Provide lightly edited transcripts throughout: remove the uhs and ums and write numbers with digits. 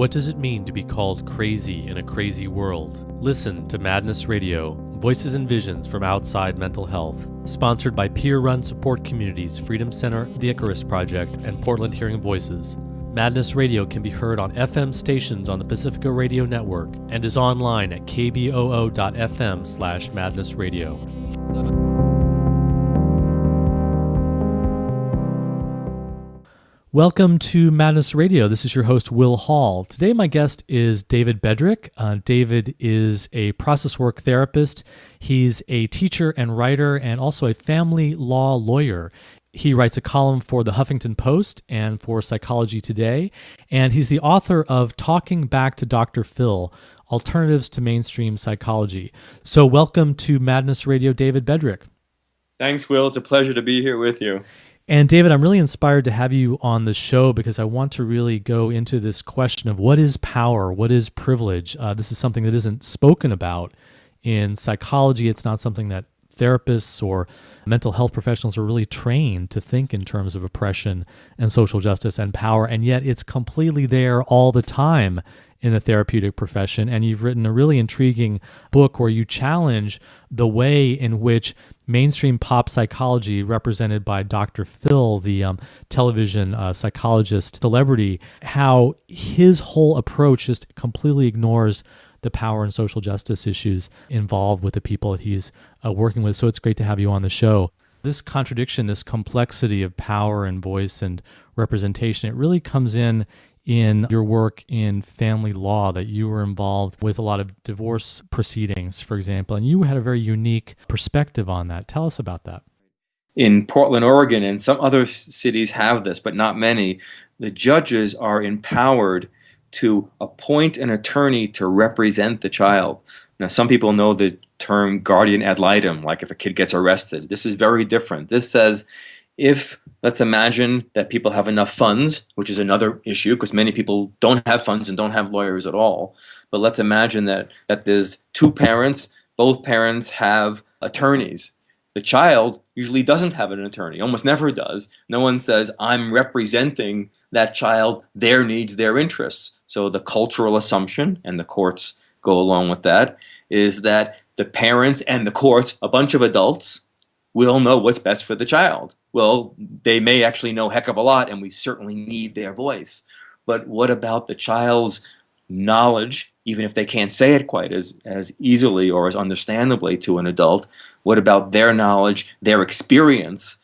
What does it mean to be called crazy in a crazy world? Listen to Madness Radio, Voices and Visions from Outside Mental Health. Sponsored by peer-run support communities Freedom Center, the Icarus Project, and Portland Hearing Voices. Madness Radio can be heard on FM stations on the Pacifica Radio Network and is online at kboo.fm/madnessradio. Welcome to Madness Radio. This is your host, Will Hall. Today, my guest is David Bedrick. David is a process work therapist. He's a teacher and writer and also a family law lawyer. He writes a column for the Huffington Post and for Psychology Today, and he's the author of Talking Back to Dr. Phil, Alternatives to Mainstream Psychology. So welcome to Madness Radio, David Bedrick. Thanks, Will. It's a pleasure to be here with you. And David, I'm really inspired to have you on the show because I want to really go into this question of what is power, what is privilege. This is something that isn't spoken about in psychology. It's not something that therapists or mental health professionals are really trained to think in terms of oppression and social justice and power, and yet it's completely there all the time in the therapeutic profession. And you've written a really intriguing book where you challenge the way in which mainstream pop psychology, represented by Dr. Phil, the television psychologist celebrity, how his whole approach just completely ignores the power and social justice issues involved with the people that he's working with. So it's great to have you on the show. This contradiction, this complexity of power and voice and representation, it really comes in your work in family law, that you were involved with a lot of divorce proceedings, for example, and you had a very unique perspective on that. Tell us about that. In Portland, Oregon, and some other cities have this, but not many, the judges are empowered to appoint an attorney to represent the child. Now, some people know the term guardian ad litem, like if a kid gets arrested. This is very different. This says, if, let's imagine that people have enough funds, which is another issue because many people don't have funds and don't have lawyers at all. But let's imagine that there's two parents, both parents have attorneys. The child usually doesn't have an attorney, almost never does. No one says, I'm representing that child, their needs, their interests. So the cultural assumption, and the courts go along with that, is that the parents and the courts, a bunch of adults, will know what's best for the child. Well, they may actually know a heck of a lot, and we certainly need their voice. But what about the child's knowledge, even if they can't say it quite as easily or as understandably to an adult? What about their knowledge, their experience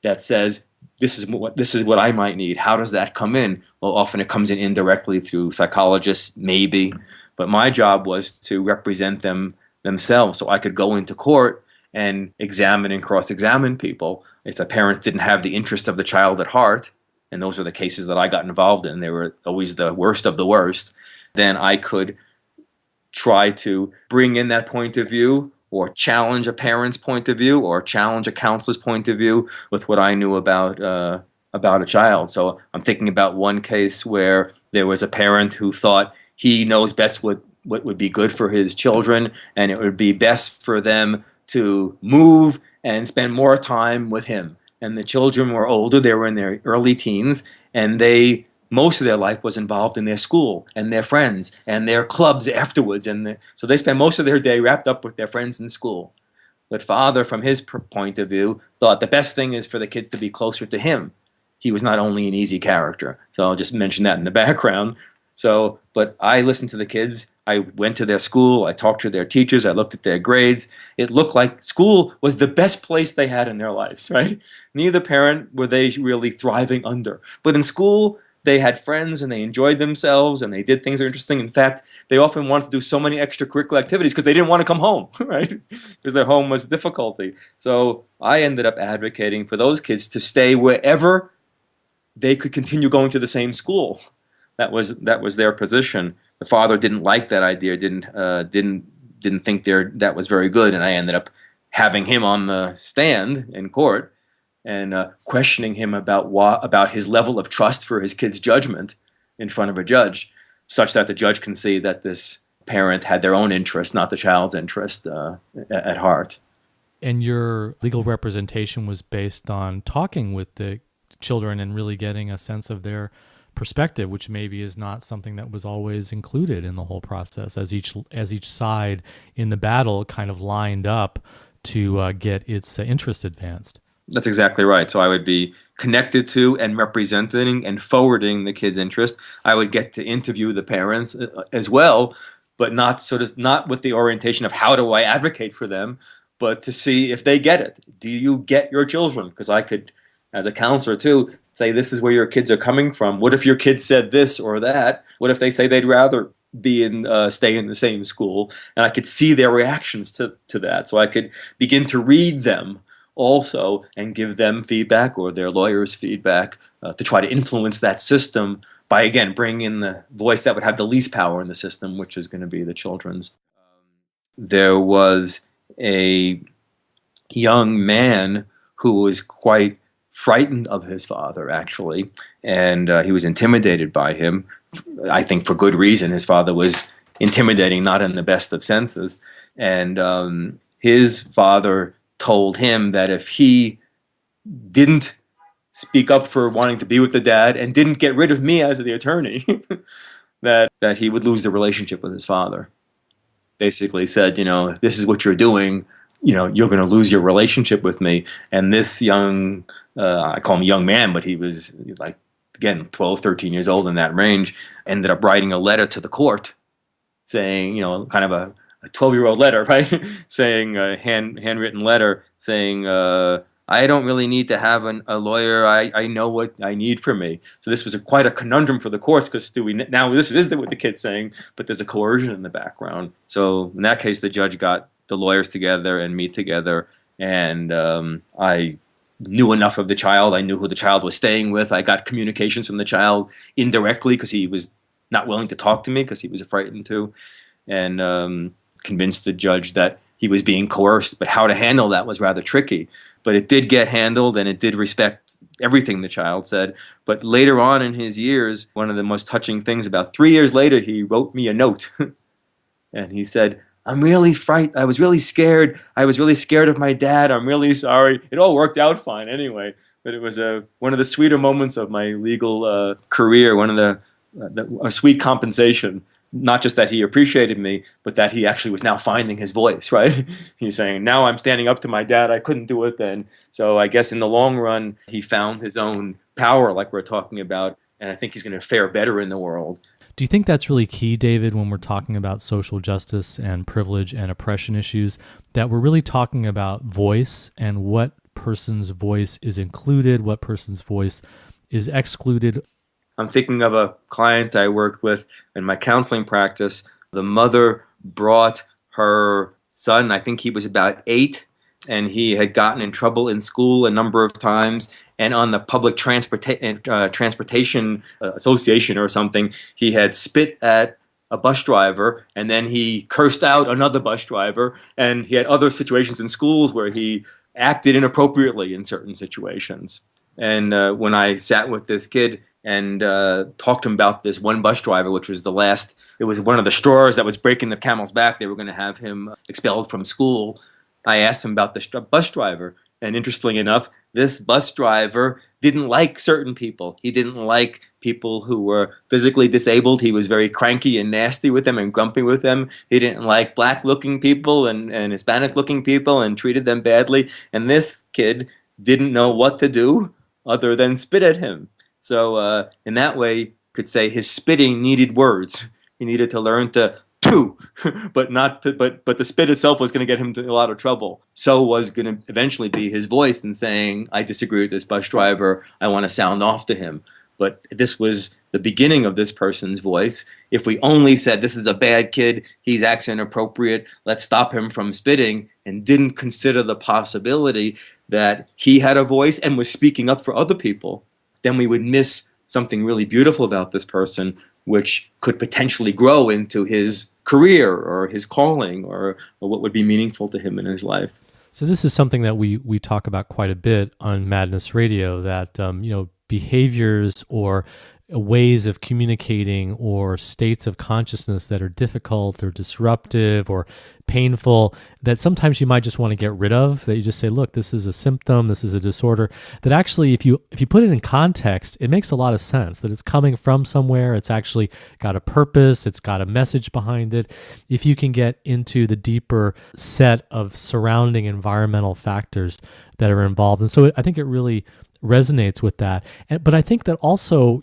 that says, this is what I might need? How does that come in? Well, often it comes in indirectly through psychologists, maybe. But my job was to represent them themselves, so I could go into court and examine and cross-examine people. If the parents didn't have the interest of the child at heart, and those were the cases that I got involved in, they were always the worst of the worst, then I could try to bring in that point of view, or challenge a parent's point of view, or challenge a counselor's point of view with what I knew about a child. So I'm thinking about one case where there was a parent who thought he knows best what would be good for his children, and it would be best for them to move and spend more time with him. And the children were older, they were in their early teens, and most of their life was involved in their school and their friends and their clubs afterwards. So they spent most of their day wrapped up with their friends in school. But father, from his point of view, thought the best thing is for the kids to be closer to him. He was not only an easy character. So I'll just mention that in the background. But I listened to the kids. I went to their school. I talked to their teachers. I looked at their grades. It looked like school was the best place they had in their lives, right? Neither parent were they really thriving under. But in school, they had friends and they enjoyed themselves and they did things that were interesting. In fact, they often wanted to do so many extracurricular activities because they didn't want to come home, right? Because their home was difficulty. So I ended up advocating for those kids to stay wherever they could continue going to the same school. That was their position. The father didn't like that idea, didn't think that was very good, and I ended up having him on the stand in court and questioning him about his level of trust for his kid's judgment in front of a judge, such that the judge can see that this parent had their own interest, not the child's interest, at heart. And your legal representation was based on talking with the children and really getting a sense of their perspective, which maybe is not something that was always included in the whole process, as each side in the battle kind of lined up to get its interest advanced. That's exactly right. So I would be connected to and representing and forwarding the kid's interest. I would get to interview the parents as well, but not with the orientation of how do I advocate for them, but to see if they get it. Do you get your children? Because I could, as a counselor too, say this is where your kids are coming from. What if your kid said this or that? What if they say they'd rather stay in the same school? And I could see their reactions to that. So I could begin to read them also and give them feedback or their lawyers feedback to try to influence that system by, again, bringing in the voice that would have the least power in the system, which is going to be the children's. There was a young man who was quite frightened of his father, actually, and he was intimidated by him, I think for good reason. His father was intimidating, not in the best of senses, and his father told him that if he didn't speak up for wanting to be with the dad and didn't get rid of me as the attorney, that he would lose the relationship with his father. Basically said, this is what you're doing, you're going to lose your relationship with me. And this young, I call him young man, but he was like, again, 12, 13 years old in that range, ended up writing a letter to the court saying, kind of a 12-year-old letter, right? saying a handwritten letter saying, I don't really need to have a lawyer. I know what I need from me. So this was quite a conundrum for the courts because now this is what the kid's saying, but there's a coercion in the background. So in that case, the judge got the lawyers together and me together, and I knew enough of the child. I knew who the child was staying with. I got communications from the child indirectly because he was not willing to talk to me because he was frightened too, and convinced the judge that he was being coerced, but how to handle that was rather tricky. But it did get handled, and it did respect everything the child said. But later on in his years, one of the most touching things, about 3 years later, he wrote me a note. And he said, I'm really frightened. I was really scared. I was really scared of my dad. I'm really sorry. It all worked out fine anyway. But it was one of the sweeter moments of my legal career, one of a sweet compensation. Not just that he appreciated me, but that he actually was now finding his voice, right? He's saying, now I'm standing up to my dad. I couldn't do it then. So I guess in the long run, he found his own power, like we're talking about, and I think he's going to fare better in the world. Do you think that's really key, David, when we're talking about social justice and privilege and oppression issues, that we're really talking about voice and what person's voice is included, what person's voice is excluded? I'm thinking of a client I worked with in my counseling practice. The mother brought her son, I think he was about 8, and he had gotten in trouble in school a number of times. And on the public transportation association or something, he had spit at a bus driver, and then he cursed out another bus driver. And he had other situations in schools where he acted inappropriately in certain situations. And when I sat with this kid and talked to him about this one bus driver, which was it was one of the straws that was breaking the camel's back. They were going to have him expelled from school. I asked him about the bus driver. And interestingly enough, this bus driver didn't like certain people. He didn't like people who were physically disabled. He was very cranky and nasty with them and grumpy with them. He didn't like black-looking people and Hispanic-looking people and treated them badly. And this kid didn't know what to do other than spit at him. So in that way, could say his spitting needed words. He needed to learn to but the spit itself was going to get him into a lot of trouble. So was going to eventually be his voice in saying, I disagree with this bus driver. I want to sound off to him. But this was the beginning of this person's voice. If we only said, this is a bad kid, he's acting inappropriate, let's stop him from spitting, and didn't consider the possibility that he had a voice and was speaking up for other people, then we would miss something really beautiful about this person, which could potentially grow into his career or his calling or what would be meaningful to him in his life. So this is something that we talk about quite a bit on Madness Radio, that behaviors or ways of communicating or states of consciousness that are difficult or disruptive or painful that sometimes you might just want to get rid of, that you just say, look, this is a symptom, this is a disorder, that actually if you put it in context, it makes a lot of sense, that it's coming from somewhere, it's actually got a purpose, it's got a message behind it. If you can get into the deeper set of surrounding environmental factors that are involved. And so I think it really resonates with that. But I think that also,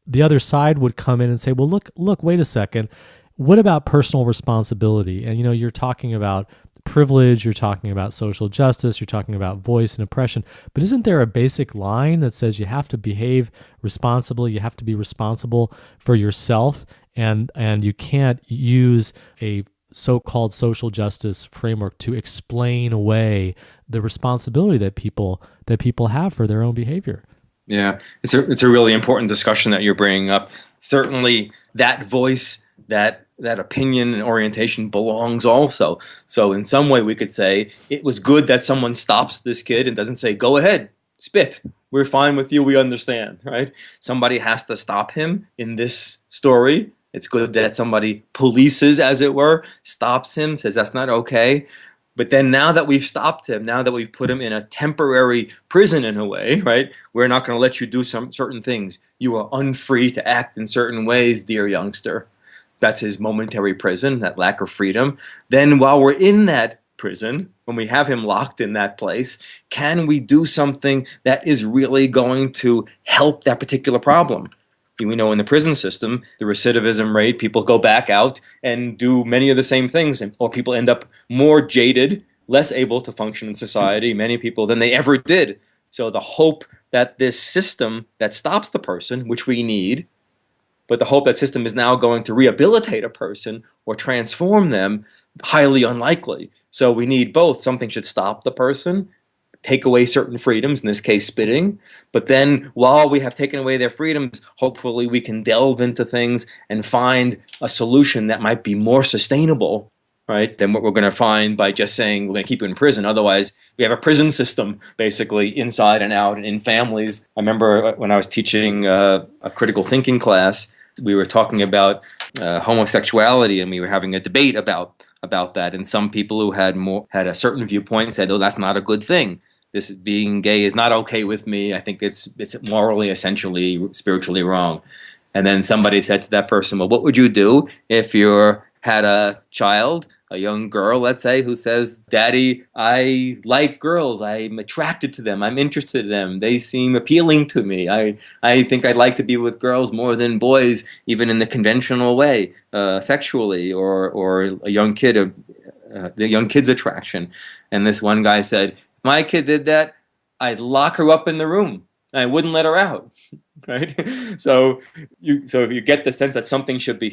the other side would come in and say, well, look, wait a second. What about personal responsibility? And, you're talking about privilege, you're talking about social justice, you're talking about voice and oppression. But isn't there a basic line that says you have to behave responsibly, you have to be responsible for yourself, and you can't use a so-called social justice framework to explain away the responsibility that people have for their own behavior? Yeah, it's a really important discussion that you're bringing up. Certainly, that voice, that opinion and orientation belongs also. So in some way, we could say it was good that someone stops this kid and doesn't say, "Go ahead, spit. We're fine with you. We understand." Right? Somebody has to stop him in this story. It's good that somebody polices, as it were, stops him, says that's not okay. But then now that we've stopped him, now that we've put him in a temporary prison in a way, right? We're not going to let you do some certain things. You are unfree to act in certain ways, dear youngster. That's his momentary prison, that lack of freedom. Then while we're in that prison, when we have him locked in that place, can we do something that is really going to help that particular problem? We know in the prison system, the recidivism rate, people go back out and do many of the same things, or people end up more jaded, less able to function in society, many people, than they ever did. So the hope that this system that stops the person, which we need, but the hope that system is now going to rehabilitate a person or transform them, highly unlikely. So we need both. Something should stop the person, take away certain freedoms, in this case spitting, but then while we have taken away their freedoms, hopefully we can delve into things and find a solution that might be more sustainable, right, than what we're going to find by just saying we're going to keep you in prison. Otherwise, we have a prison system basically inside and out and in families. I remember when I was teaching a critical thinking class, we were talking about homosexuality, and we were having a debate about that. And some people who had a certain viewpoint said, "Oh, that's not a good thing. This being gay is not okay with me. I think it's morally, essentially, spiritually wrong." And then somebody said to that person, "Well, what would you do if you had a child, a young girl, let's say, who says, 'Daddy, I like girls. I'm attracted to them. I'm interested in them. They seem appealing to me. I think I'd like to be with girls more than boys, even in the conventional way, sexually,' or a young kid, the young kid's attraction." And this one guy said, "If my kid did that, I'd lock her up in the room. I wouldn't let her out." Right? So if you get the sense that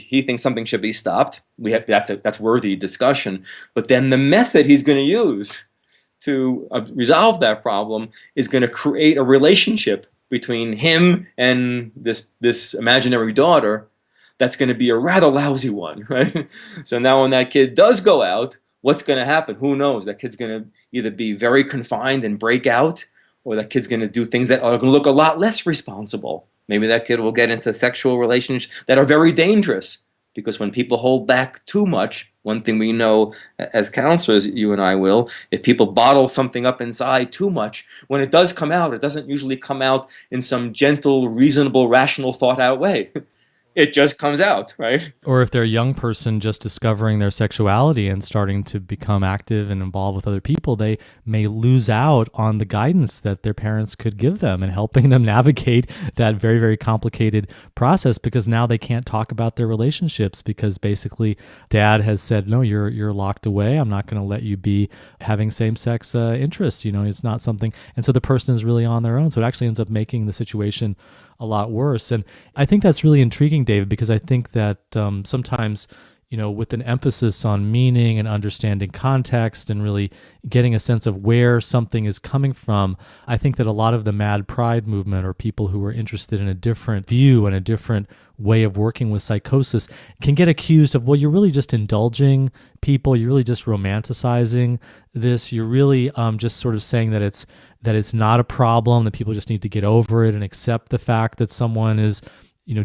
he thinks something should be stopped, that's worthy discussion. But then the method he's going to use to resolve that problem is going to create a relationship between him and this imaginary daughter that's going to be a rather lousy one, right? So now when that kid does go out, what's going to happen? Who knows? That kid's going to either be very confined and break out, or that kid's going to do things that are going to look a lot less responsible. Maybe that kid will get into sexual relationships that are very dangerous, because when people hold back too much, one thing we know as counselors, you and I will, if people bottle something up inside too much, when it does come out, it doesn't usually come out in some gentle, reasonable, rational, thought-out way. It just comes out, right? Or if they're a young person just discovering their sexuality and starting to become active and involved with other people, they may lose out on the guidance that their parents could give them and helping them navigate that very, very complicated process, because now they can't talk about their relationships because basically dad has said, "No, you're locked away. I'm not going to let you be having same-sex interests. It's not something." And so the person is really on their own. So it actually ends up making the situation a lot worse. And I think that's really intriguing, David, because I think that sometimes, with an emphasis on meaning and understanding context and really getting a sense of where something is coming from, I think that a lot of the Mad Pride movement, or people who are interested in a different view and a different way of working with psychosis, can get accused of, well, you're really just indulging people, you're really just romanticizing this, you're really just sort of saying that it's not a problem, that people just need to get over it and accept the fact that someone is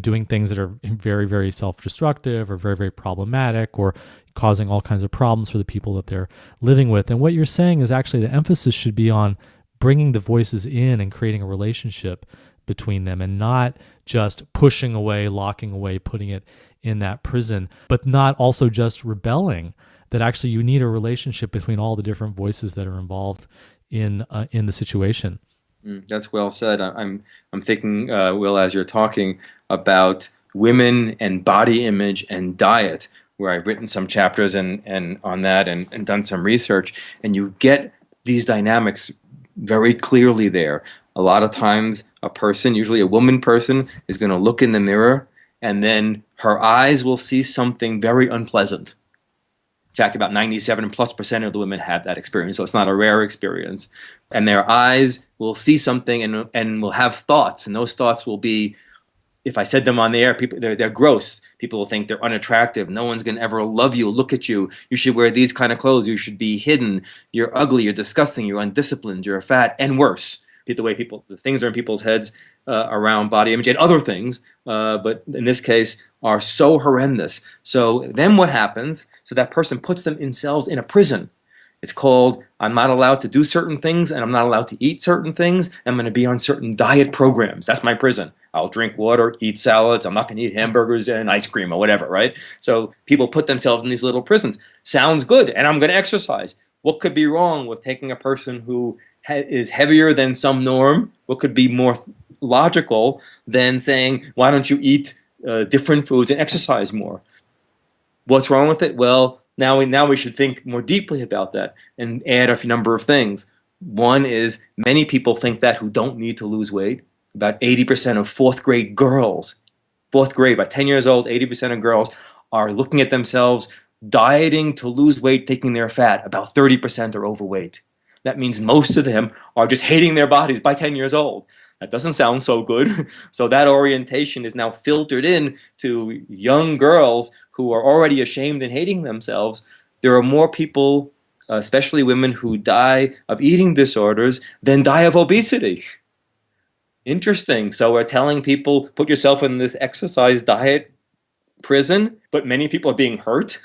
doing things that are very, very self-destructive or very, very problematic, or causing all kinds of problems for the people that they're living with. And what you're saying is actually the emphasis should be on bringing the voices in and creating a relationship between them, and not just pushing away, locking away, putting it in that prison, but not also just rebelling. That actually you need a relationship between all the different voices that are involved in the situation. That's well said. I'm thinking, Will, as you're talking about women and body image and diet, where I've written some chapters and on that and done some research, and you get these dynamics very clearly there. A lot of times a person, usually a woman person, is going to look in the mirror and then her eyes will see something very unpleasant. In fact, about 97+% of the women have that experience, so it's not a rare experience. And their eyes will see something and will have thoughts, and those thoughts will be, if I said them on the air, people they're gross. People will think they're unattractive. No one's going to ever love you, look at you. You should wear these kind of clothes. You should be hidden. You're ugly. You're disgusting. You're undisciplined. You're fat, and worse. The things are in people's heads around body image and other things, but in this case are so horrendous. So then what happens? So that person puts themselves in a prison. It's called, I'm not allowed to do certain things, and I'm not allowed to eat certain things. I'm going to be on certain diet programs. That's my prison. I'll drink water, eat salads. I'm not going to eat hamburgers and ice cream or whatever, right? So people put themselves in these little prisons. Sounds good, and I'm going to exercise. What could be wrong with taking a person who is heavier than some norm? What could be more logical than saying, why don't you eat different foods and exercise more? What's wrong with it? Well, now we should think more deeply about that and add a number of things. One is, many people think that who don't need to lose weight. About 80% of fourth grade girls, about 10 years old, 80% of girls are looking at themselves, dieting to lose weight, thinking they're fat. About 30% are overweight. That means most of them are just hating their bodies by 10 years old. That doesn't sound so good. So that orientation is now filtered in to young girls who are already ashamed and hating themselves. There are more people, especially women, who die of eating disorders than die of obesity. Interesting. So we're telling people, put yourself in this exercise diet prison, but many people are being hurt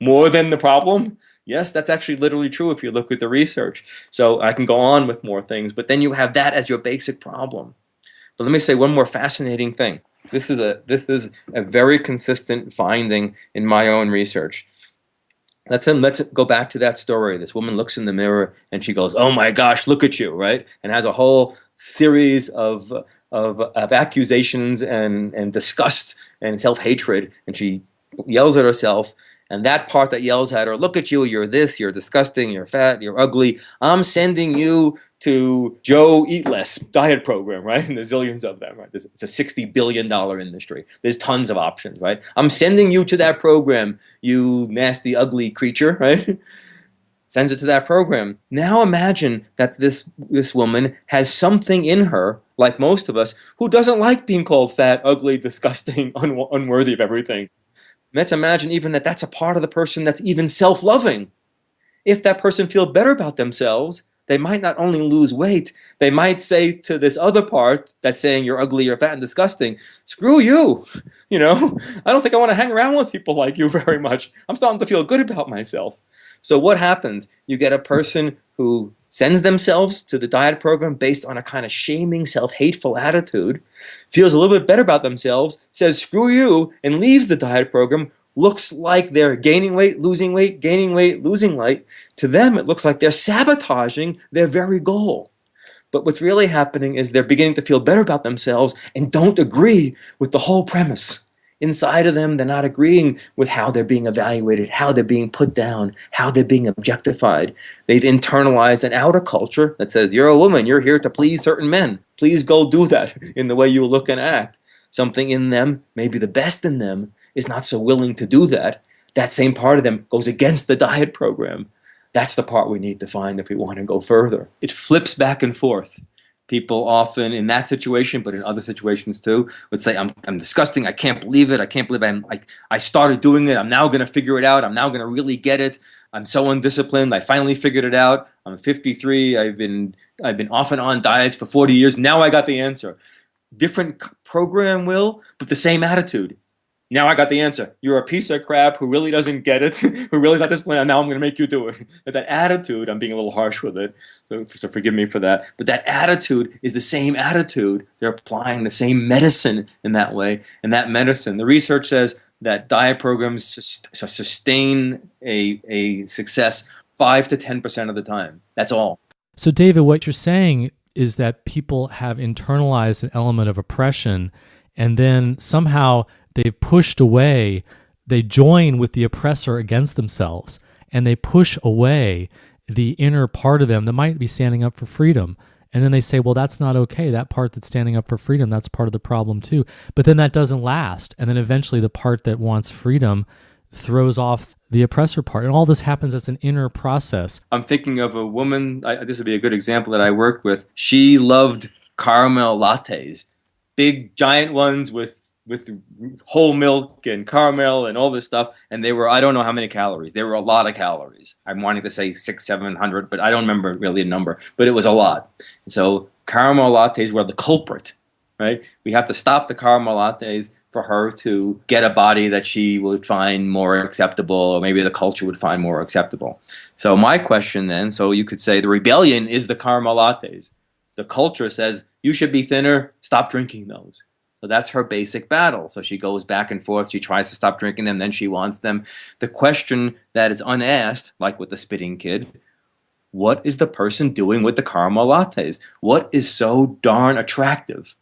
more than the problem. Yes, that's actually literally true if you look at the research. So I can go on with more things, but then you have that as your basic problem. But let me say one more fascinating thing. This is a very consistent finding in my own research. Let's go back to that story. This woman looks in the mirror and she goes, "Oh my gosh, look at you," right? And has a whole series of accusations and disgust and self-hatred, and she yells at herself. And that part that yells at her, "Look at you, you're this, you're disgusting, you're fat, you're ugly. I'm sending you to Joe Eat Less diet program," right? And there's zillions of them, right? It's a $60 billion industry. There's tons of options, right? "I'm sending you to that program, you nasty, ugly creature," right? Sends it to that program. Now imagine that this woman has something in her, like most of us, who doesn't like being called fat, ugly, disgusting, unworthy of everything. Let's imagine even that's a part of the person that's even self-loving. If that person feels better about themselves, they might not only lose weight, they might say to this other part that's saying you're ugly, you're fat and disgusting, "Screw you. I don't think I want to hang around with people like you very much. I'm starting to feel good about myself." So what happens? You get a person who sends themselves to the diet program based on a kind of shaming, self-hateful attitude, feels a little bit better about themselves, says "screw you," and leaves the diet program. Looks like they're gaining weight, losing weight, gaining weight, losing weight. To them, it looks like they're sabotaging their very goal. But what's really happening is they're beginning to feel better about themselves and don't agree with the whole premise. Inside of them, they're not agreeing with how they're being evaluated, how they're being put down, how they're being objectified. They've internalized an outer culture that says, "You're a woman, you're here to please certain men. Please go do that in the way you look and act." Something in them, maybe the best in them, is not so willing to do that. That same part of them goes against the diet program. That's the part we need to find if we want to go further. It flips back and forth. People often in that situation, but in other situations too, would say, I'm disgusting. I can't believe it. I can't believe I started doing it. I'm now going to figure it out. I'm now going to really get it. I'm so undisciplined. I finally figured it out. I'm 53. I've been off and on diets for 40 years. Now I got the answer. different program will, but the same attitude. Now I got the answer. You're a piece of crap who really doesn't get it, who really is not disciplined, and now I'm going to make you do it. But that attitude, I'm being a little harsh with it, so forgive me for that. But that attitude is the same attitude. They're applying the same medicine in that way. And that medicine, the research says that diet programs sustain a success 5 to 10% of the time. That's all. So David, what you're saying is that people have internalized an element of oppression, and then somehow they've pushed away, they join with the oppressor against themselves, and they push away the inner part of them that might be standing up for freedom. And then they say, well, that's not okay. That part that's standing up for freedom, that's part of the problem too. But then that doesn't last. And then eventually the part that wants freedom throws off the oppressor part. And all this happens as an inner process. I'm thinking of a woman, this would be a good example that I worked with. She loved caramel lattes, big giant ones with whole milk and caramel and all this stuff. And they were, I don't know how many calories. They were a lot of calories. I'm wanting to say 600-700, but I don't remember really a number, but it was a lot. So caramel lattes were the culprit, right? We have to stop the caramel lattes for her to get a body that she would find more acceptable, or maybe the culture would find more acceptable. So my question then, so you could say the rebellion is the caramel lattes. The culture says, you should be thinner, stop drinking those. So that's her basic battle. So she goes back and forth. She tries to stop drinking them, then she wants them. The question that is unasked, like with the spitting kid, what is the person doing with the caramel lattes? What is so darn attractive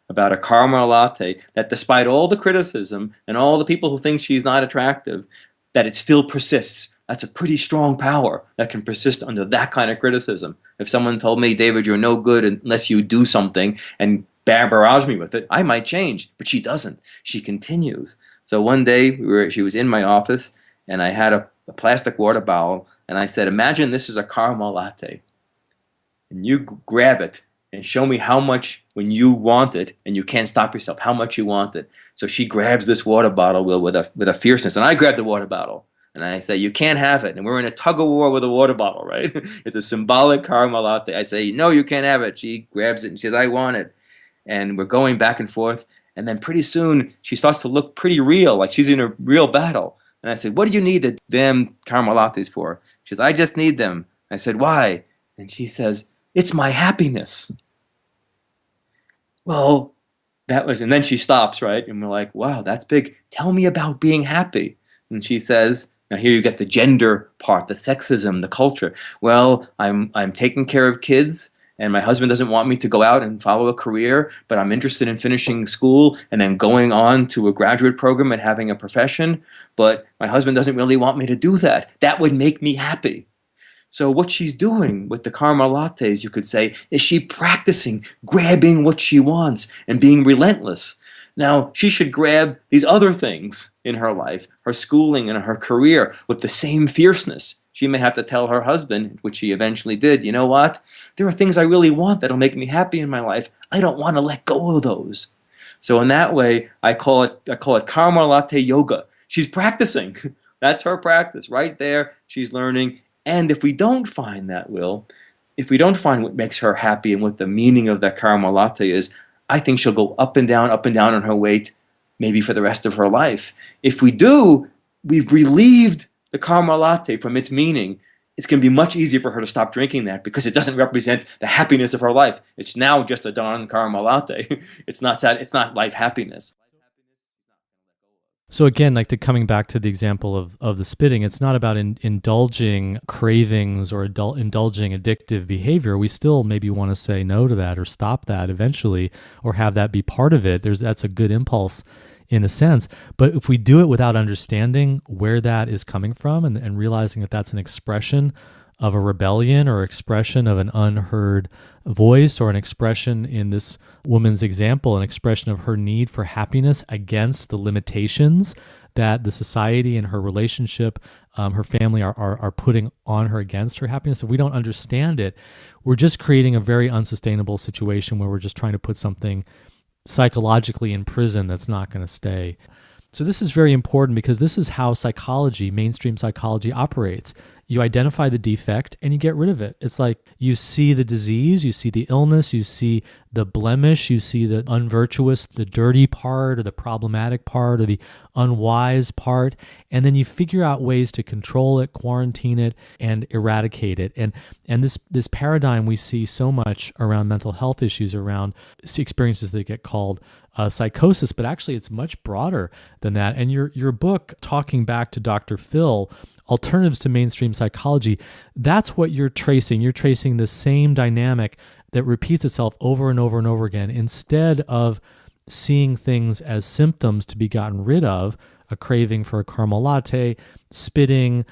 about a caramel latte that despite all the criticism and all the people who think she's not attractive, that it still persists? That's a pretty strong power that can persist under that kind of criticism. If someone told me, David, you're no good unless you do something, and barrage me with it, I might change, but she doesn't. She continues. So one day she was in my office, and I had a plastic water bottle, and I said, imagine this is a caramel latte, and you grab it and show me how much, when you want it and you can't stop yourself, how much you want it. So she grabs this water bottle with a fierceness, and I grab the water bottle, and I say, you can't have it. And we're in a tug of war with a water bottle, right? It's a symbolic caramel latte. I say, no, you can't have it. She grabs it and she says, I want it. And we're going back and forth. And then pretty soon she starts to look pretty real, like she's in a real battle. And I said, what do you need the damn caramel lattes for? She says, I just need them. I said, why? And she says, it's my happiness. Well, and then she stops, right? And we're like, wow, that's big. Tell me about being happy. And she says, now here you get the gender part, the sexism, the culture. Well, I'm taking care of kids, and my husband doesn't want me to go out and follow a career, but I'm interested in finishing school and then going on to a graduate program and having a profession, but my husband doesn't really want me to do that. That would make me happy. So what she's doing with the caramel lattes, you could say, is she practicing grabbing what she wants and being relentless. Now, she should grab these other things in her life, her schooling and her career, with the same fierceness. She may have to tell her husband, which she eventually did, you know what? There are things I really want that'll make me happy in my life. I don't want to let go of those. So in that way, I call it caramel latte yoga. She's practicing. That's her practice right there. She's learning. And if we don't find that if we don't find what makes her happy and what the meaning of that caramel latte is, I think she'll go up and down on her weight, maybe for the rest of her life. If we do, we've relieved the caramel latte from its meaning. It's going to be much easier for her to stop drinking that because it doesn't represent the happiness of her life. It's now just a darn caramel latte. It's not life happiness. So again, like coming back to the example of the spitting, it's not about indulging cravings or indulging addictive behavior. We still maybe want to say no to that or stop that eventually, or have that be part of it. That's a good impulse in a sense. But if we do it without understanding where that is coming from and realizing that that's an expression of a rebellion or expression of an unheard voice, or an expression, in this woman's example, an expression of her need for happiness against the limitations that the society and her relationship, her family are putting on her against her happiness. If we don't understand it, we're just creating a very unsustainable situation where we're just trying to put something psychologically in prison that's not going to stay. So this is very important because this is how psychology, mainstream psychology, operates. You identify the defect and you get rid of it. It's like you see the disease, you see the illness, you see the blemish, you see the unvirtuous, the dirty part or the problematic part or the unwise part, and then you figure out ways to control it, quarantine it, and eradicate it. And this paradigm we see so much around mental health issues, around experiences that get called psychosis, but actually it's much broader than that. And your book, Talking Back to Dr. Phil, Alternatives to Mainstream Psychology, that's what you're tracing. You're tracing the same dynamic that repeats itself over and over and over again. Instead of seeing things as symptoms to be gotten rid of, a craving for a caramel latte, spitting,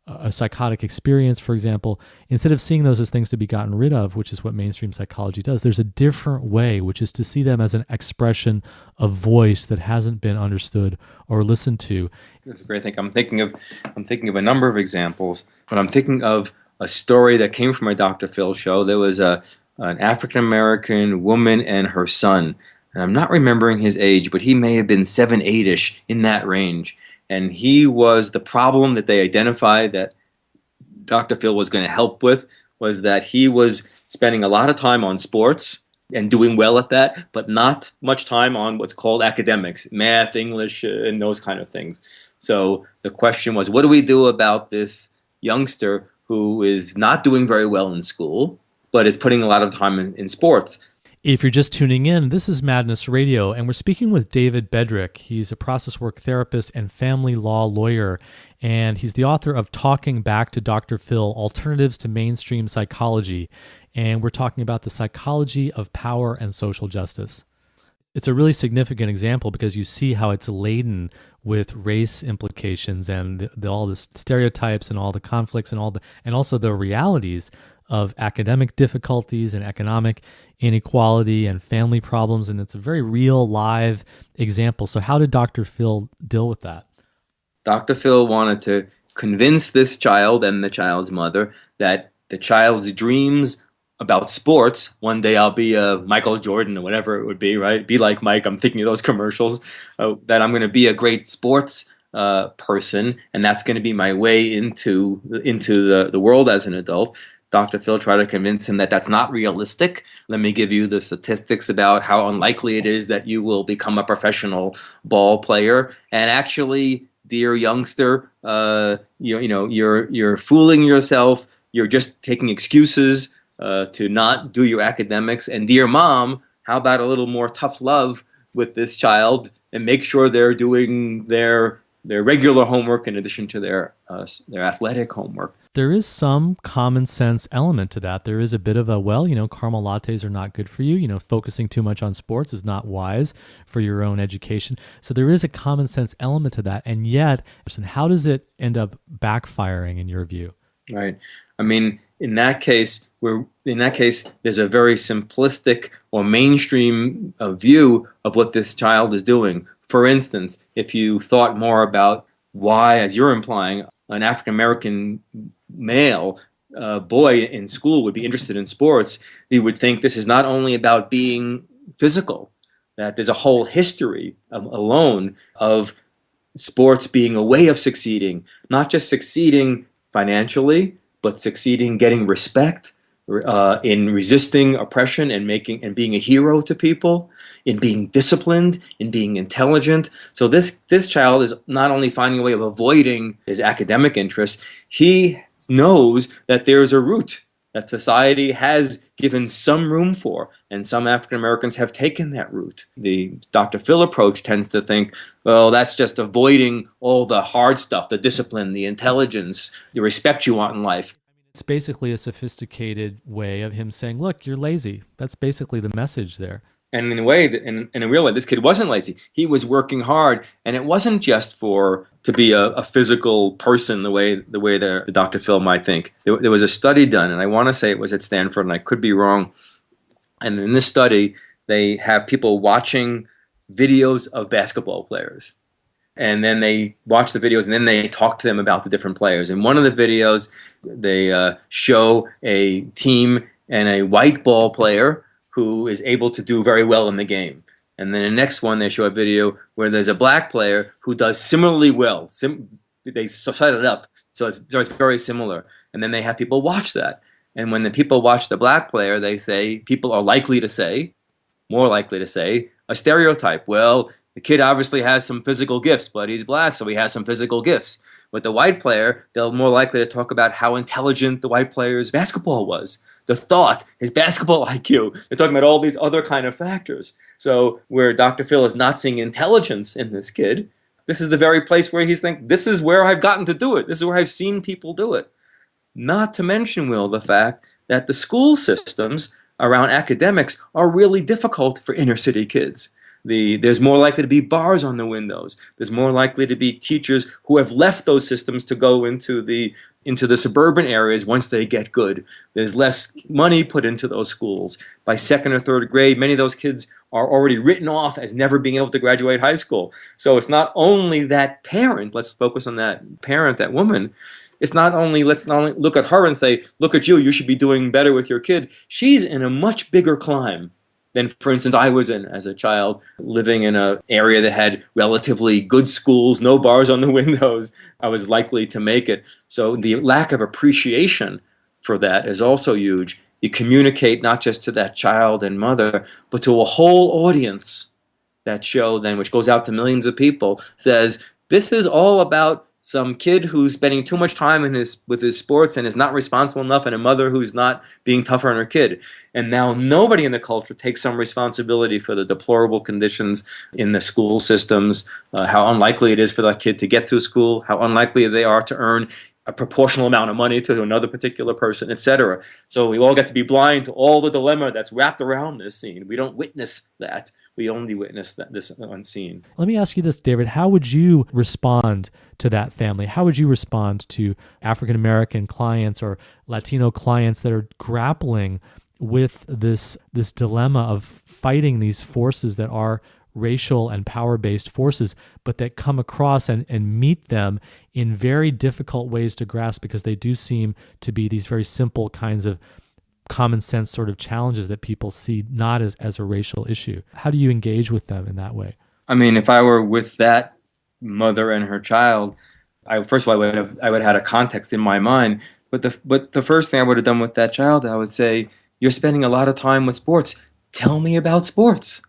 a psychotic experience, for example, instead of seeing those as things to be gotten rid of, which is what mainstream psychology does, there's a different way, which is to see them as an expression of voice that hasn't been understood or listened to. That's a great thing. I'm thinking of a number of examples, but I'm thinking of a story that came from a Dr. Phil show. There was an African-American woman and her son, and I'm not remembering his age, but he may have been 7, 8-ish, in that range. And he was the problem that they identified that Dr. Phil was going to help with, was that he was spending a lot of time on sports and doing well at that, but not much time on what's called academics, math, English, and those kind of things. So the question was, what do we do about this youngster who is not doing very well in school, but is putting a lot of time in sports? If you're just tuning in, this is Madness Radio, and we're speaking with David Bedrick. He's a process work therapist and family law lawyer, and he's the author of Talking Back to Dr. Phil, Alternatives to Mainstream Psychology, and we're talking about the psychology of power and social justice. It's a really significant example because you see how it's laden with race implications and all the stereotypes and all the conflicts and also the realities of academic difficulties and economic inequality and family problems, and it's a very real, live example. So how did Dr. Phil deal with that? Dr. Phil wanted to convince this child and the child's mother that the child's dreams about sports, one day I'll be a Michael Jordan or whatever it would be, right? Be like Mike, I'm thinking of those commercials, that I'm going to be a great sports person, and that's going to be my way into the world as an adult. Dr. Phil tried to convince him that that's not realistic. Let me give you the statistics about how unlikely it is that you will become a professional ball player. And actually, dear youngster, you're fooling yourself. You're just taking excuses to not do your academics. And dear mom, how about a little more tough love with this child and make sure they're doing their regular homework in addition to their athletic homework. There is some common sense element to that. There is a bit of a, caramel lattes are not good for you. Focusing too much on sports is not wise for your own education. So there is a common sense element to that. And yet, how does it end up backfiring in your view? Right. I mean, in that case, there's a very simplistic or mainstream view of what this child is doing. For instance, if you thought more about why, as you're implying, an African-American male boy in school would be interested in sports, he would think this is not only about being physical, that there's a whole history alone of sports being a way of succeeding, not just succeeding financially, but succeeding getting respect, in resisting oppression and being a hero to people, in being disciplined, in being intelligent. So this child is not only finding a way of avoiding his academic interests, he knows that there's a route that society has given some room for, and some African Americans have taken that route. The Dr. Phil approach tends to think, well, that's just avoiding all the hard stuff, the discipline, the intelligence, the respect you want in life. It's basically a sophisticated way of him saying, look, you're lazy. That's basically the message there. And in a way, in a real way, this kid wasn't lazy. He was working hard, and it wasn't just to be a physical person the way the Dr. Phil might think. There was a study done, and I want to say it was at Stanford, and I could be wrong. And in this study, they have people watching videos of basketball players. And then they watch the videos, and then they talk to them about the different players. In one of the videos, they show a team and a white ball player who is able to do very well in the game. And then the next one, they show a video where there's a black player who does similarly well, they set it up. So it's very similar. And then they have people watch that. And when the people watch the black player, they say, people are likely to say, more likely to say, a stereotype. Well, the kid obviously has some physical gifts, but he's black, so he has some physical gifts. With the white player, they're more likely to talk about how intelligent the white player's basketball was, the thought, his basketball IQ. They're talking about all these other kind of factors. So where Dr. Phil is not seeing intelligence in this kid, this is the very place where he's thinking, this is where I've gotten to do it. This is where I've seen people do it. Not to mention, Will, the fact that the school systems around academics are really difficult for inner city kids. There's more likely to be bars on the windows. There's more likely to be teachers who have left those systems to go into the suburban areas once they get good. There's less money put into those schools. By second or third grade, many of those kids are already written off as never being able to graduate high school. So it's not only that parent, let's focus on that parent, that woman. It's not only, let's not only look at her and say, look at you, you should be doing better with your kid. She's in a much bigger climb than, for instance, I was in as a child, living in an area that had relatively good schools, no bars on the windows. I was likely to make it. So the lack of appreciation for that is also huge. You communicate not just to that child and mother, but to a whole audience. That show then, which goes out to millions of people, says, this is all about some kid who's spending too much time with his sports and is not responsible enough, and a mother who's not being tougher on her kid. And now nobody in the culture takes some responsibility for the deplorable conditions in the school systems, how unlikely it is for that kid to get through school, how unlikely they are to earn a proportional amount of money to another particular person, etc. So we all get to be blind to all the dilemma that's wrapped around this scene. We don't witness that. We only witness this unseen. Let me ask you this, David. How would you respond to that family? How would you respond to African-American clients or Latino clients that are grappling with this dilemma of fighting these forces that are racial and power-based forces, but that come across and meet them in very difficult ways to grasp, because they do seem to be these very simple kinds of common sense sort of challenges that people see not as a racial issue? How do you engage with them in that way? I mean, if I were with that mother and her child, first of all, I would have had a context in my mind. But the first thing I would have done with that child, I would say, you're spending a lot of time with sports. Tell me about sports.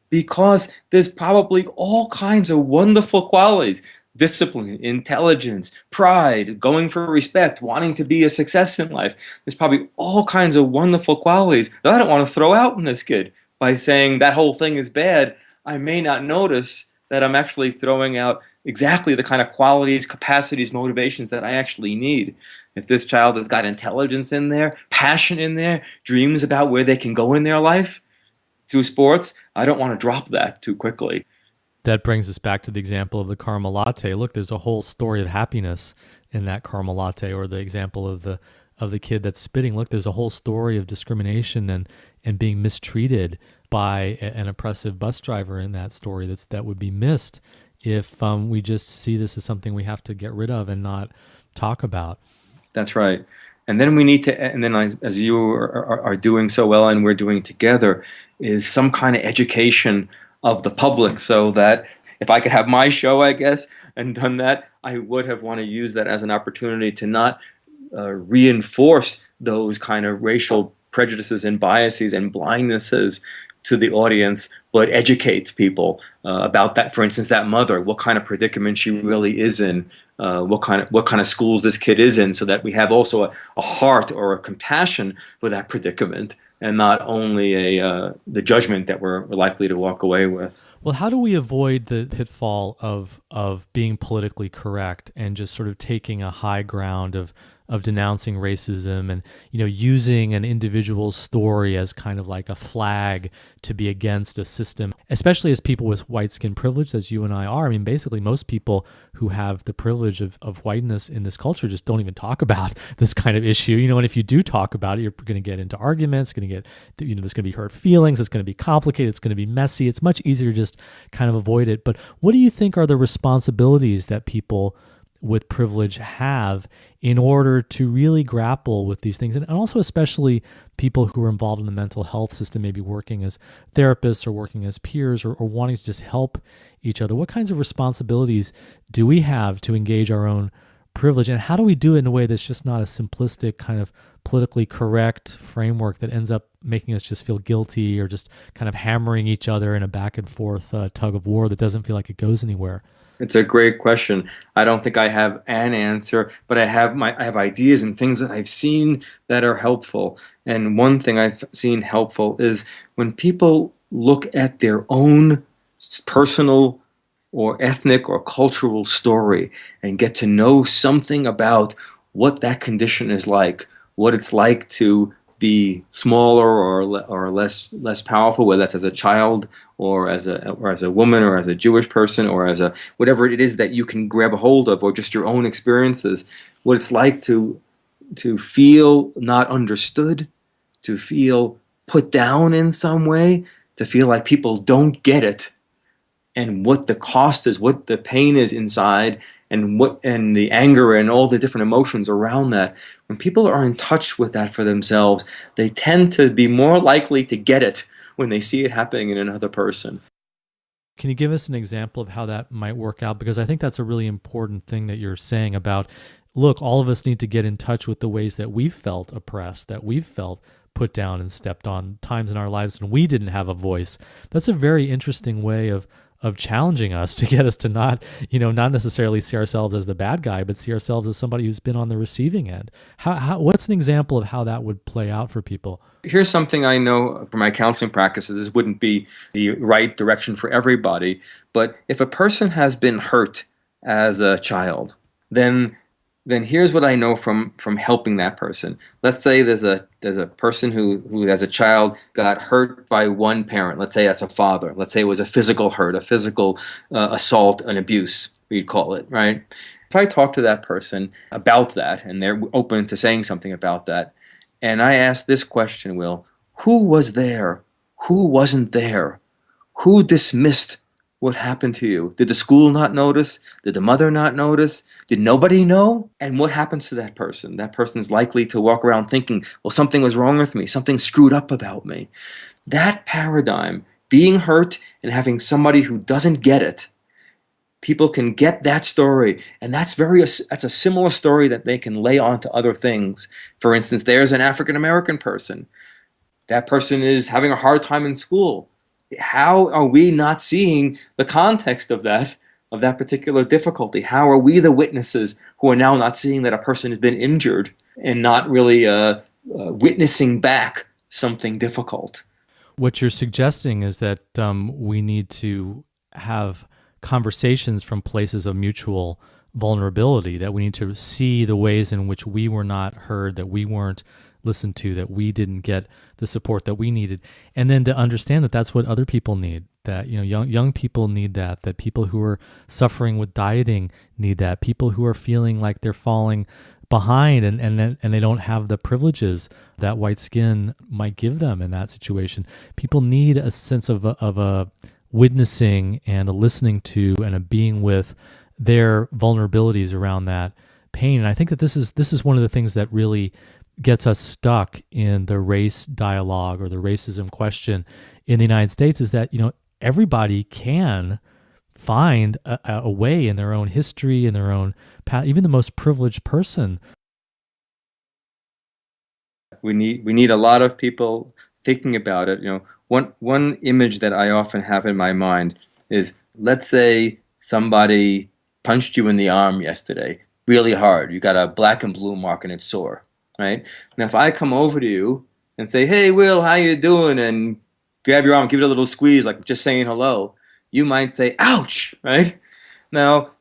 Because there's probably all kinds of wonderful qualities: discipline, intelligence, pride, going for respect, wanting to be a success in life. There's probably all kinds of wonderful qualities that I don't want to throw out in this kid by saying that whole thing is bad. I may not notice that I'm actually throwing out exactly the kind of qualities, capacities, motivations that I actually need. If this child has got intelligence in there, passion in there, dreams about where they can go in their life through sports, I don't want to drop that too quickly. That brings us back to the example of the caramel latte. Look, there's a whole story of happiness in that caramel latte, or the example of the kid that's spitting. Look, there's a whole story of discrimination and being mistreated by an oppressive bus driver in that story that would be missed if we just see this as something we have to get rid of and not talk about. That's right. And then we need to, and then as you are doing so well and we're doing together, is some kind of education of the public, so that if I could have my show, I guess, and done that, I would have want to use that as an opportunity to not reinforce those kind of racial prejudices and biases and blindnesses to the audience, but educate people about that. For instance, that mother, what kind of predicament she really is in, what kind of schools this kid is in, so that we have also a heart or a compassion for that predicament, and not only the judgment that we're likely to walk away with. Well, how do we avoid the pitfall of being politically correct and just sort of taking a high ground of denouncing racism and, using an individual's story as kind of like a flag to be against a system, especially as people with white skin privilege, as you and I are? I mean, basically most people who have the privilege of whiteness in this culture just don't even talk about this kind of issue, and if you do talk about it, you're going to get into arguments, there's going to be hurt feelings, it's going to be complicated, it's going to be messy. It's much easier to just kind of avoid it. But what do you think are the responsibilities that people with privilege have in order to really grapple with these things? And also, especially people who are involved in the mental health system, maybe working as therapists or working as peers or wanting to just help each other. What kinds of responsibilities do we have to engage our own privilege? And how do we do it in a way that's just not a simplistic kind of politically correct framework that ends up making us just feel guilty or just kind of hammering each other in a back and forth tug of war that doesn't feel like it goes anywhere? It's a great question. I don't think I have an answer, but I have ideas and things that I've seen that are helpful. And one thing I've seen helpful is when people look at their own personal or ethnic or cultural story and get to know something about what that condition is like, what it's like to be smaller or less powerful, whether that's as a child or as a woman or as a Jewish person or as a whatever it is that you can grab a hold of, or just your own experiences, what it's like to feel not understood, to feel put down in some way, to feel like people don't get it, and what the cost is, what the pain is inside, and the anger and all the different emotions around that. When people are in touch with that for themselves, they tend to be more likely to get it when they see it happening in another person. Can you give us an example of how that might work out? Because I think that's a really important thing that you're saying about, look, all of us need to get in touch with the ways that we've felt oppressed, that we've felt put down and stepped on, times in our lives when we didn't have a voice. That's a very interesting way of challenging us to get us to not necessarily see ourselves as the bad guy, but see ourselves as somebody who's been on the receiving end. What's an example of how that would play out for people? Here's something I know from my counseling practices. This wouldn't be the right direction for everybody, but if a person has been hurt as a child, then here's what I know from helping that person. Let's say there's a person who as a child got hurt by one parent. Let's say that's a father. Let's say it was a physical hurt, a physical assault, an abuse, we'd call it, right? If I talk to that person about that, and they're open to saying something about that, and I ask this question, Will, who was there? Who wasn't there? Who dismissed what happened to you? Did the school not notice? Did the mother not notice? Did nobody know? And what happens to that person? That person is likely to walk around thinking, well, something was wrong with me. Something screwed up about me. That paradigm, being hurt and having somebody who doesn't get it, people can get that story, and that's a similar story that they can lay on to other things. For instance, there's an African American person. That person is having a hard time in school. How are we not seeing the context of that particular difficulty? How are we the witnesses who are now not seeing that a person has been injured and not really witnessing back something difficult? What you're suggesting is that we need to have conversations from places of mutual vulnerability, that we need to see the ways in which we were not heard, that we weren't listened to, that we didn't get the support that we needed, and then to understand that that's what other people need, that young people need that people who are suffering with dieting need that, people who are feeling like they're falling behind and they don't have the privileges that white skin might give them in that situation. People need a sense of a witnessing and a listening to and a being with their vulnerabilities around that pain. And I think that this is one of the things that really gets us stuck in the race dialogue or the racism question in the United States, is that everybody can find a way in their own history, in their own path, even the most privileged person. We need a lot of people thinking about it. One image that I often have in my mind is, let's say somebody punched you in the arm yesterday really hard. You got a black and blue mark and it's sore, right? Now, if I come over to you and say, "Hey, Will, how you doing?" and grab your arm, give it a little squeeze, like just saying hello, you might say, "Ouch," right? Now,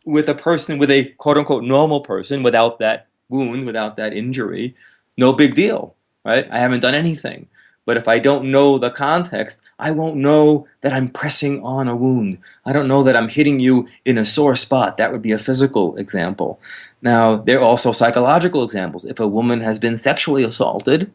with a person, with a quote-unquote normal person, without that wound, without that injury, no big deal, right? I haven't done anything. But if I don't know the context, I won't know that I'm pressing on a wound. I don't know that I'm hitting you in a sore spot. That would be a physical example. Now, there are also psychological examples. If a woman has been sexually assaulted,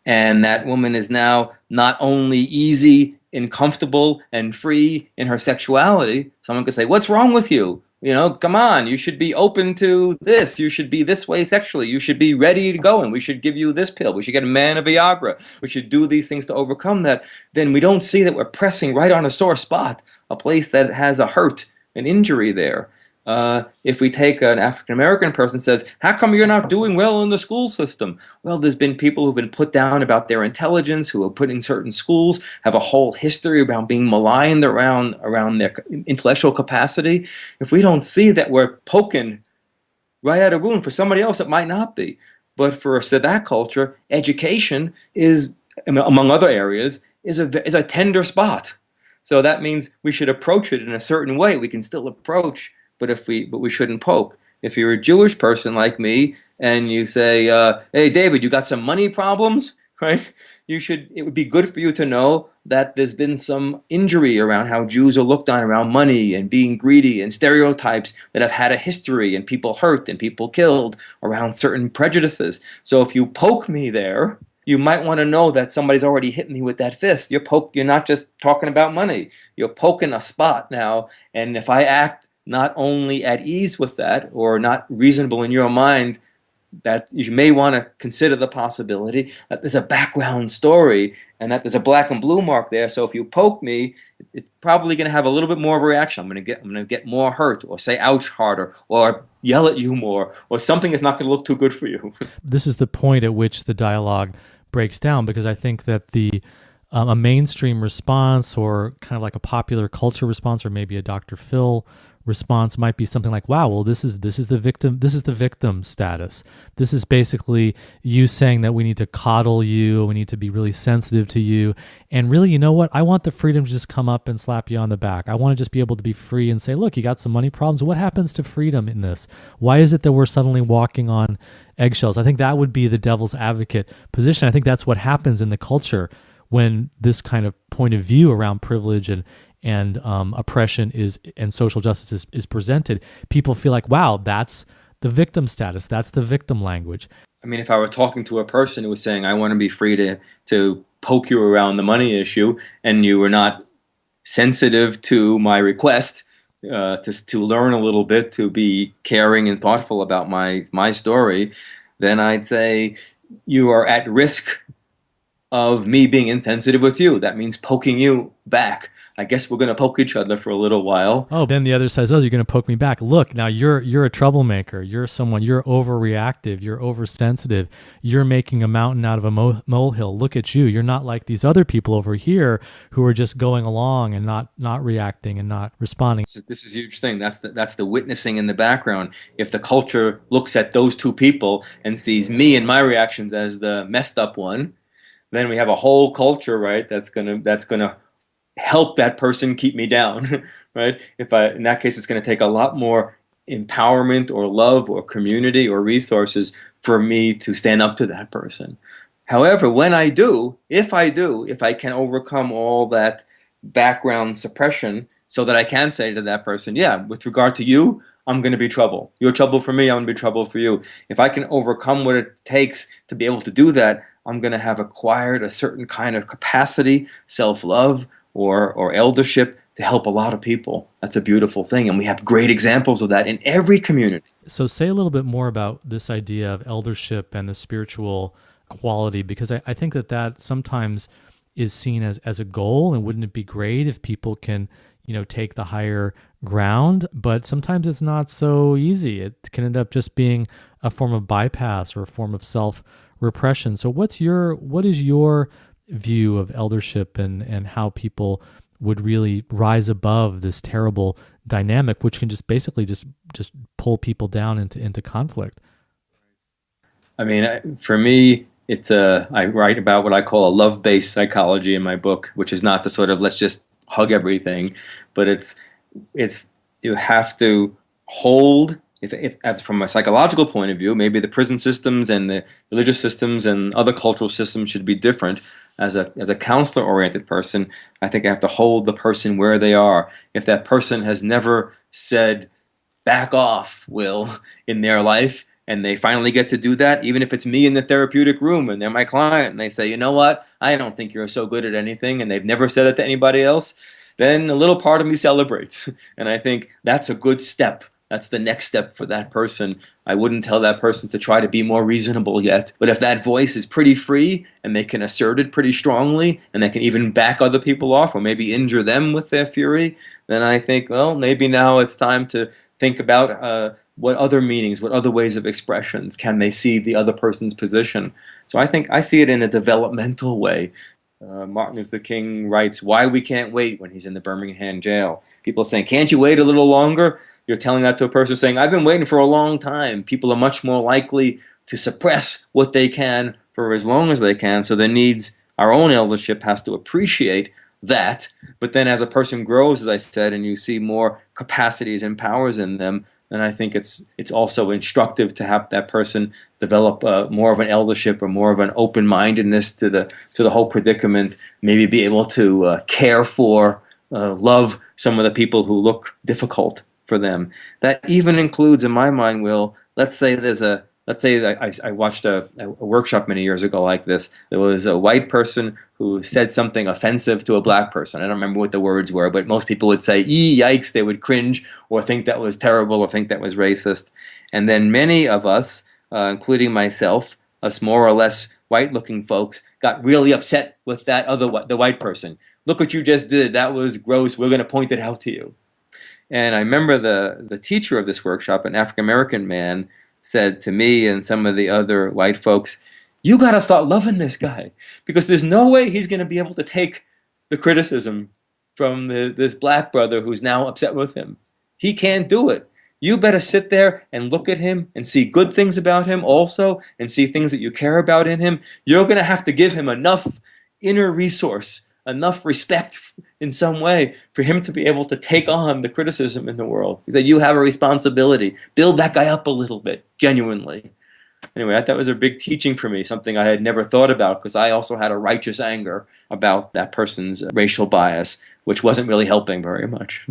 and that woman is now not only easy and comfortable and free in her sexuality, someone could say, "What's wrong with you? Come on, you should be open to this. You should be this way sexually. You should be ready to go, and we should give you this pill. We should get a man a Viagra. We should do these things to overcome that. Then we don't see that we're pressing right on a sore spot, a place that has a hurt, an injury there. If we take an African American person says, how come you're not doing well in the school system? Well, there's been people who've been put down about their intelligence, who are put in certain schools, have a whole history around being maligned around their intellectual capacity. If we don't see that we're poking right at a wound, for somebody else it might not be. But for us, to that culture, education is, among other areas, is a tender spot. So that means we should approach it in a certain way. We can still approach, but we shouldn't poke. If you're a Jewish person like me and you say, "Hey, David, you got some money problems," right? It would be good for you to know that there's been some injury around how Jews are looked on around money and being greedy, and stereotypes that have had a history, and people hurt and people killed around certain prejudices. So if you poke me there, you might want to know that somebody's already hit me with that fist. You're not just talking about money. You're poking a spot now, and if I act not only at ease with that, or not reasonable in your mind, that you may want to consider the possibility that there's a background story and that there's a black and blue mark there. So if you poke me, it's probably going to have a little bit more of a reaction. I'm going to get more hurt, or say ouch harder, or yell at you more, or something is not going to look too good for you. This is the point at which the dialogue breaks down, because I think that a mainstream response, or kind of like a popular culture response, or maybe a Dr. Phil response, might be something like, wow, well, this is the victim status. This is basically you saying that we need to coddle you, we need to be really sensitive to you. And really, you know what? I want the freedom to just come up and slap you on the back. I want to just be able to be free and say, look, you got some money problems. What happens to freedom in this? Why is it that we're suddenly walking on eggshells? I think that would be the devil's advocate position. I think that's what happens in the culture when this kind of point of view around privilege and oppression and social justice is presented. People feel like, wow, that's the victim status. That's the victim language. I mean, if I were talking to a person who was saying, I want to be free to poke you around the money issue, and you were not sensitive to my request to learn a little bit, to be caring and thoughtful about my story, then I'd say you are at risk of me being insensitive with you. That means poking you back. I guess we're going to poke each other for a little while. Oh, then the other says, oh, you're going to poke me back. Look, now you're a troublemaker. You're overreactive. You're oversensitive. You're making a mountain out of a molehill. Look at you. You're not like these other people over here who are just going along and not reacting and not responding. This is a huge thing. That's the witnessing in the background. If the culture looks at those two people and sees me and my reactions as the messed up one, then we have a whole culture, right? That's gonna help that person keep me down, right? In that case, it's going to take a lot more empowerment or love or community or resources for me to stand up to that person. However, if I can overcome all that background suppression, so that I can say to that person, yeah, with regard to you, I'm going to be trouble. You're trouble for me, I'm going to be trouble for you. If I can overcome what it takes to be able to do that, I'm going to have acquired a certain kind of capacity, self-love, or eldership to help a lot of people. That's a beautiful thing, and we have great examples of that in every community. So say a little bit more about this idea of eldership and the spiritual quality, because I think that sometimes is seen as a goal, and wouldn't it be great if people can, take the higher ground? But sometimes it's not so easy. It can end up just being a form of bypass or a form of self-repression. So what is your view of eldership and how people would really rise above this terrible dynamic, which can just basically just pull people down into conflict? I mean, for me, I write about what I call a love-based psychology in my book, which is not the sort of let's just hug everything, but it's you have to hold. As from a psychological point of view, maybe the prison systems and the religious systems and other cultural systems should be different. As a counselor-oriented person, I think I have to hold the person where they are. If that person has never said, back off, Will, in their life, and they finally get to do that, even if it's me in the therapeutic room and they're my client, and they say, you know what, I don't think you're so good at anything, and they've never said it to anybody else, then a little part of me celebrates. And I think that's a good step. That's the next step for that person. I wouldn't tell that person to try to be more reasonable yet. But if that voice is pretty free and they can assert it pretty strongly and they can even back other people off or maybe injure them with their fury, then I think, well, maybe now it's time to think about what other meanings, what other ways of expressions can they see the other person's position. So I think I see it in a developmental way. Martin Luther King writes, "Why we can't wait," when he's in the Birmingham jail. People are saying, "Can't you wait a little longer?" You're telling that to a person saying, "I've been waiting for a long time." People are much more likely to suppress what they can for as long as they can. So their needs, our own eldership has to appreciate that. But then as a person grows, as I said, and you see more capacities and powers in them, then I think it's also instructive to have that person develop more of an eldership or more of an open-mindedness to the whole predicament. Maybe be able to care for, love some of the people who look difficult for them. That even includes, in my mind, Will, let's say that I watched a workshop many years ago like this. There was a white person who said something offensive to a black person. I don't remember what the words were, but most people would say, yikes, they would cringe or think that was terrible or think that was racist. And then many of us, including myself, us more or less white-looking folks, got really upset with the white person. Look what you just did. That was gross. We're going to point it out to you. And I remember the teacher of this workshop, an African-American man, said to me and some of the other white folks, "You got to start loving this guy because there's no way he's going to be able to take the criticism from this black brother who's now upset with him. He can't do it. You better sit there and look at him and see good things about him also and see things that you care about in him. You're going to have to give him enough inner resource, enough respect in some way for him to be able to take on the criticism in the world." He said, "You have a responsibility. Build that guy up a little bit, genuinely." Anyway, that was a big teaching for me, something I had never thought about because I also had a righteous anger about that person's racial bias, which wasn't really helping very much.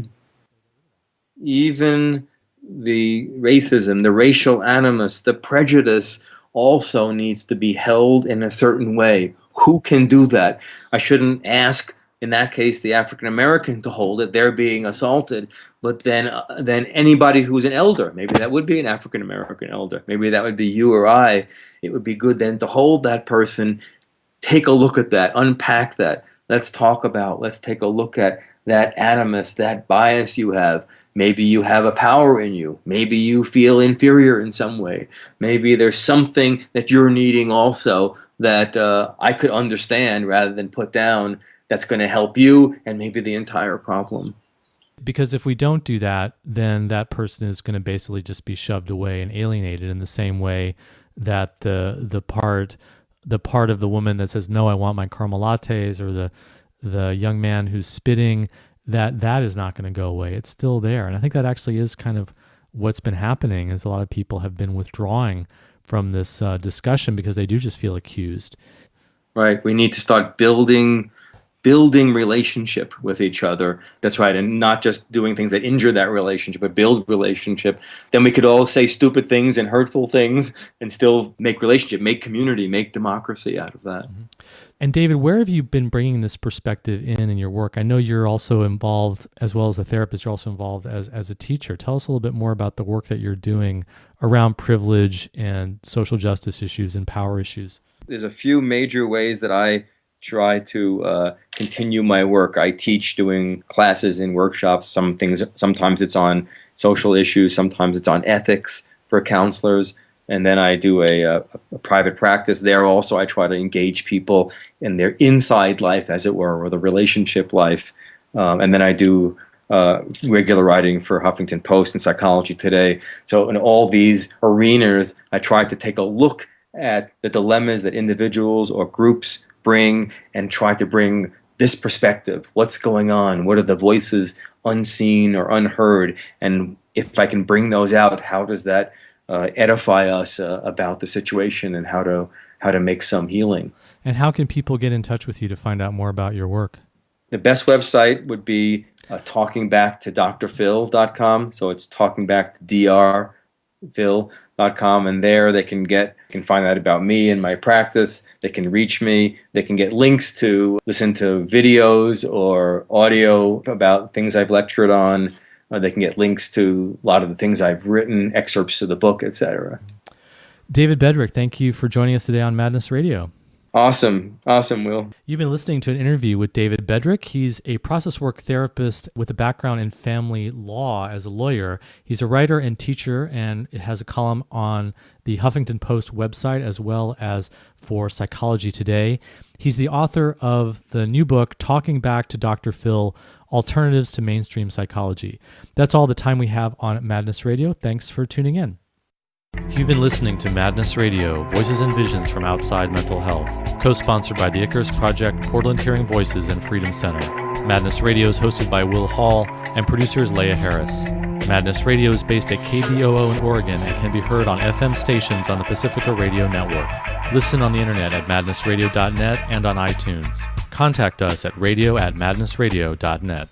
Even the racism, the racial animus, the prejudice also needs to be held in a certain way. Who can do that? I shouldn't ask, in that case, the African American to hold it. They're being assaulted. But then anybody who's an elder, maybe that would be an African American elder. Maybe that would be you or I. It would be good then to hold that person, take a look at that, unpack that. Let's take a look at that animus, that bias you have. Maybe you have a power in you. Maybe you feel inferior in some way. Maybe there's something that you're needing also that I could understand rather than put down, that's going to help you and maybe the entire problem. Because if we don't do that, then that person is going to basically just be shoved away and alienated in the same way that the part of the woman that says, "No, I want my caramel lattes," or the young man who's spitting, that is not going to go away. It's still there. And I think that actually is kind of what's been happening, is a lot of people have been withdrawing from this discussion because they do just feel accused. Right. We need to start building relationship with each other. That's right. And not just doing things that injure that relationship, but build relationship. Then we could all say stupid things and hurtful things and still make relationship, make community, make democracy out of that. Mm-hmm. And David, where have you been bringing this perspective in your work? I know you're also involved, as well as a therapist, you're also involved as a teacher. Tell us a little bit more about the work that you're doing around privilege and social justice issues and power issues. There's a few major ways that I try to continue my work. I teach doing classes and workshops. Sometimes it's on social issues, sometimes it's on ethics for counselors. And then I do a private practice there also. I try to engage people in their inside life, as it were, or the relationship life. And then I do regular writing for Huffington Post and Psychology Today. So in all these arenas, I try to take a look at the dilemmas that individuals or groups bring and try to bring this perspective. What's going on? What are the voices unseen or unheard? And if I can bring those out, how does that edify us about the situation and how to make some healing? And how can people get in touch with you to find out more about your work? The best website would be talkingbacktoDrPhil.com. So it's talkingbacktoDrPhil. willhall.com, and there they can find out about me and my practice. They can reach me. They can get links to listen to videos or audio about things I've lectured on. They can get links to a lot of the things I've written, excerpts of the book, etc. David Bedrick, thank you for joining us today on Madness Radio. Awesome, Will. You've been listening to an interview with David Bedrick. He's a process work therapist with a background in family law as a lawyer. He's a writer and teacher and has a column on the Huffington Post website as well as for Psychology Today. He's the author of the new book, Talking Back to Dr. Phil, Alternatives to Mainstream Psychology. That's all the time we have on Madness Radio. Thanks for tuning in. You've been listening to Madness Radio, Voices and Visions from Outside Mental Health, co-sponsored by the Icarus Project, Portland Hearing Voices, and Freedom Center. Madness Radio is hosted by Will Hall, and producer is Leah Harris. Madness Radio is based at KBOO in Oregon and can be heard on FM stations on the Pacifica Radio Network. Listen on the internet at madnessradio.net and on iTunes. Contact us at radio@madnessradio.net.